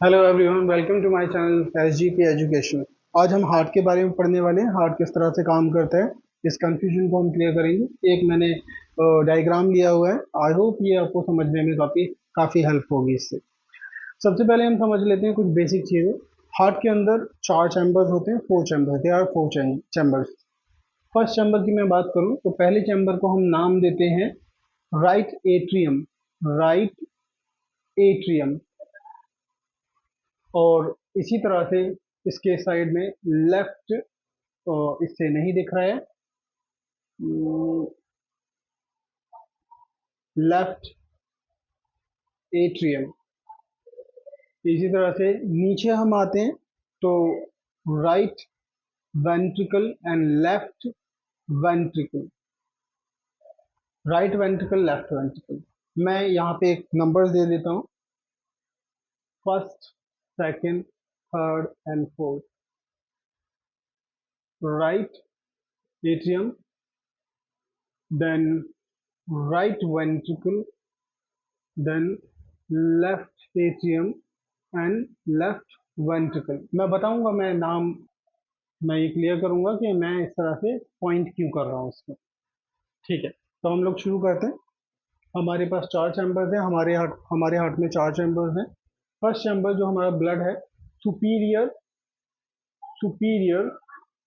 Hello everyone, welcome to my channel SGK education. आज हम heart के बारे में पढ़ने वाले हैं। हार्ट किस तरह से काम करता है, इस कंफ्यूजन को हम क्लियर करेंगे। एक मैंने डायग्राम लिया हुआ है। आई होप ये आपको समझने में काफ़ी काफ़ी हेल्प होगी इससे। सबसे पहले हम समझ लेते हैं कुछ बेसिक चीज़ें। हार्ट के अंदर चार चैम्बर्स होते हैं, four chamber, they are four chambers. First chamber की मैं बात करूं तो पहले चैम्बर को हम नाम देते हैं राइट एट्रियम। Right atrium. और इसी तरह से इसके साइड में लेफ्ट, इससे नहीं दिख रहा है, लेफ्ट एट्रियम। इसी तरह से नीचे हम आते हैं तो right ventricle and left ventricle. Right ventricle, left ventricle. मैं यहाँ पे एक नंबर्स दे देता हूँ, first, second, third and fourth. Right atrium, then right ventricle, then left atrium and left ventricle. मैं बताऊंगा, मैं नाम, मैं ये क्लियर करूंगा कि मैं इस तरह से पॉइंट क्यों कर रहा हूँ इसको। ठीक है, तो हम लोग शुरू करते हैं। हमारे पास चार चैम्बर्स हैं, हमारे हार्ट में चार चैम्बर्स हैं। फर्स्ट चैम्बर जो हमारा ब्लड है, सुपीरियर सुपीरियर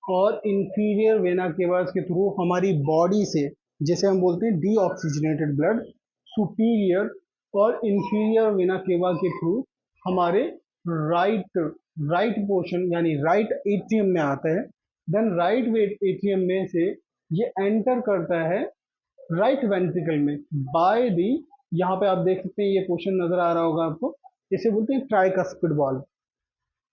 और इंफीरियर वेना केवास के थ्रू हमारी बॉडी से, जिसे हम बोलते हैं डीऑक्सीजनेटेड ब्लड, सुपीरियर और इंफीरियर वेना केवा के थ्रू हमारे राइट राइट पोर्शन यानी राइट एट्रियम में आता है। देन राइट एट्रियम में से ये एंटर करता है राइट वेंट्रिकल में बाय दी, यहाँ पे आप देख सकते हैं, ये पोर्शन नजर आ रहा होगा आपको, इसे बोलते हैं ट्राइकस्पिड वॉल्व।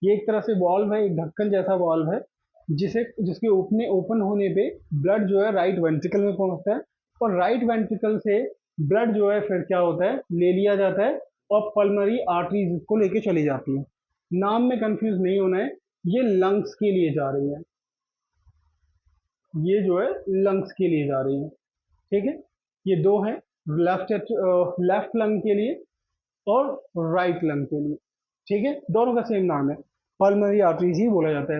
ये एक तरह से वॉल्व है, एक ढक्कन जैसा वॉल्व है, जिसके ओपन होने पे ब्लड जो है राइट वेंट्रिकल में पहुंचता है। और राइट वेंट्रिकल से ब्लड जो है फिर क्या होता है, ले लिया जाता है और पल्मोनरी आर्टरीज को लेके चली जाती है। नाम में कंफ्यूज नहीं होना है, ये लंग्स के लिए जा रही है। ये जो है लंग्स के लिए जा रही है। ठीक है, ये दो हैं, लेफ्ट लेफ्ट लंग के लिए और राइट लंग के लिए। ठीक है, दोनों का सेम नाम है, पल्मोनरी आर्टरीज ही बोला जाता है।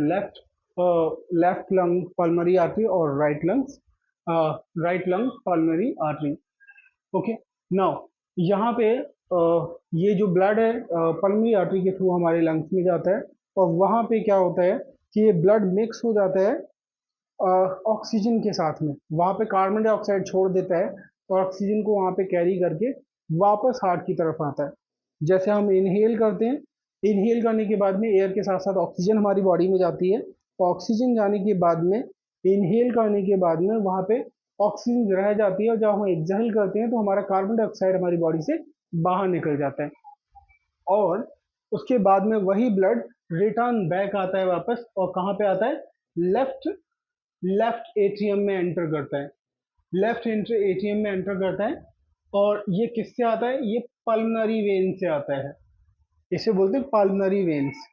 लेफ्ट लंग पल्मोनरी आर्टरी और right lung pulmonary artery. Okay, now यहाँ पे ये जो ब्लड है पल्मोनरी आर्टरी के थ्रू हमारे लंग्स में जाता है। और वहाँ पे क्या होता है कि ये ब्लड मिक्स हो जाता है ऑक्सीजन के साथ में। वहाँ पे कार्बन डाइऑक्साइड छोड़ देता है और ऑक्सीजन को वहाँ पे कैरी करके वापस हार्ट की तरफ आता है। जैसे हम इनहेल करते हैं, इनहेल करने के बाद में एयर के साथ साथ ऑक्सीजन हमारी बॉडी में जाती है। ऑक्सीजन जाने के बाद में, इनहेल करने के बाद में वहाँ पे ऑक्सीजन रह जाती है, और जब हम एक्सहेल करते हैं तो हमारा कार्बन डाइऑक्साइड हमारी बॉडी से बाहर निकल जाता है। और उसके बाद में वही ब्लड रिटर्न बैक आता है वापस, और कहाँ पे आता है, लेफ्ट लेफ्ट एट्रियम में एंटर करता है। लेफ्ट एट्रियम में एंटर करता है, और ये किससे आता है, ये पल्मोनरी वेन से आता है। इसे बोलते हैं पल्मोनरी वेन्स।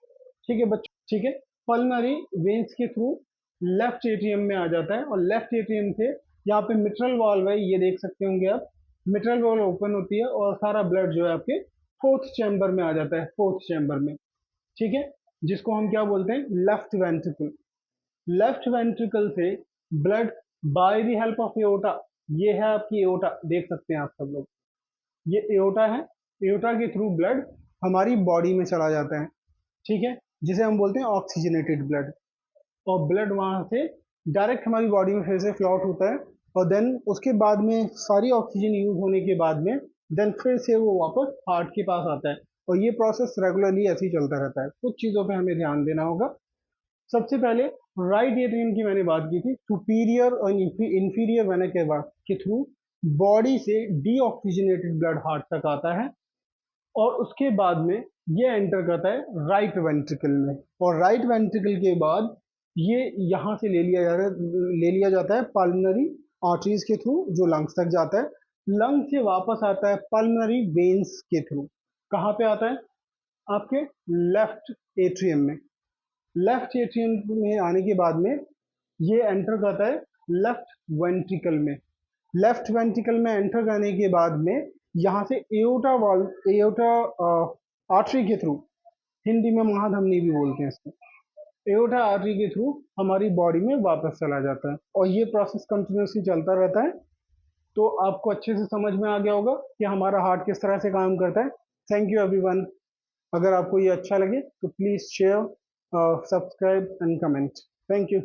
ठीक है बच्चों, ठीक है, पल्मोनरी वेन्स के थ्रू लेफ्ट एट्रियम में आ जाता है। और लेफ्ट एट्रियम से यहाँ पे मिट्रल वाल्व है, ये देख सकते होंगे आप, मिट्रल वाल्व ओपन होती है और सारा ब्लड जो है आपके फोर्थ चैम्बर में आ जाता है, फोर्थ चैम्बर में। ठीक है, जिसको हम क्या बोलते हैं, लेफ्ट वेंट्रिकल। लेफ्ट वेंट्रिकल से blood by the help of aorta, ये है आपकी एओर्टा, देख सकते हैं आप सब लोग, ये एओर्टा है। एओर्टा के थ्रू ब्लड हमारी बॉडी में चला जाता है। ठीक है, जिसे हम बोलते हैं ऑक्सीजनेटेड ब्लड। और ब्लड वहां से डायरेक्ट हमारी बॉडी में फिर से फ्लॉट होता है। और देन उसके बाद में सारी ऑक्सीजन यूज होने के बाद में देन फिर से वो वापस हार्ट के पास आता है। और ये प्रोसेस रेगुलरली ऐसे ही चलता रहता है। कुछ चीज़ों पे हमें ध्यान देना होगा। सबसे पहले राइट एट्रियम की मैंने बात की थी, सुपीरियर और इंफीरियर वेना के थ्रू बॉडी से डीऑक्सीजनेटेड ब्लड हार्ट तक आता है। और उसके बाद में ये एंटर करता है राइट वेंट्रिकल में। और राइट वेंट्रिकल के बाद ये यहाँ से ले लिया जाता है पल्मोनरी आर्टरीज के थ्रू, जो लंग्स तक जाता है। लंग से वापस आता है पल्मोनरी वेन्स के थ्रू। कहाँ पे आता है, आपके लेफ्ट एट्रियम में। लेफ्ट एट्रियम में आने के बाद में ये एंटर करता है लेफ्ट वेंट्रिकल में। लेफ्ट वेंट्रिकल में एंटर करने के बाद में यहाँ से एओर्टा आर्टरी के थ्रू हिंदी में महाधमनी भी बोलते हैं इसको। एओर्टा आर्टरी के थ्रू हमारी बॉडी में वापस चला जाता है और ये प्रोसेस कंटिन्यूसली चलता रहता है। तो आपको अच्छे से समझ में आ गया होगा कि हमारा हार्ट किस तरह से काम करता है। Thank you everyone. अगर आपको ये अच्छा लगे तो please share, subscribe and comment. Thank you.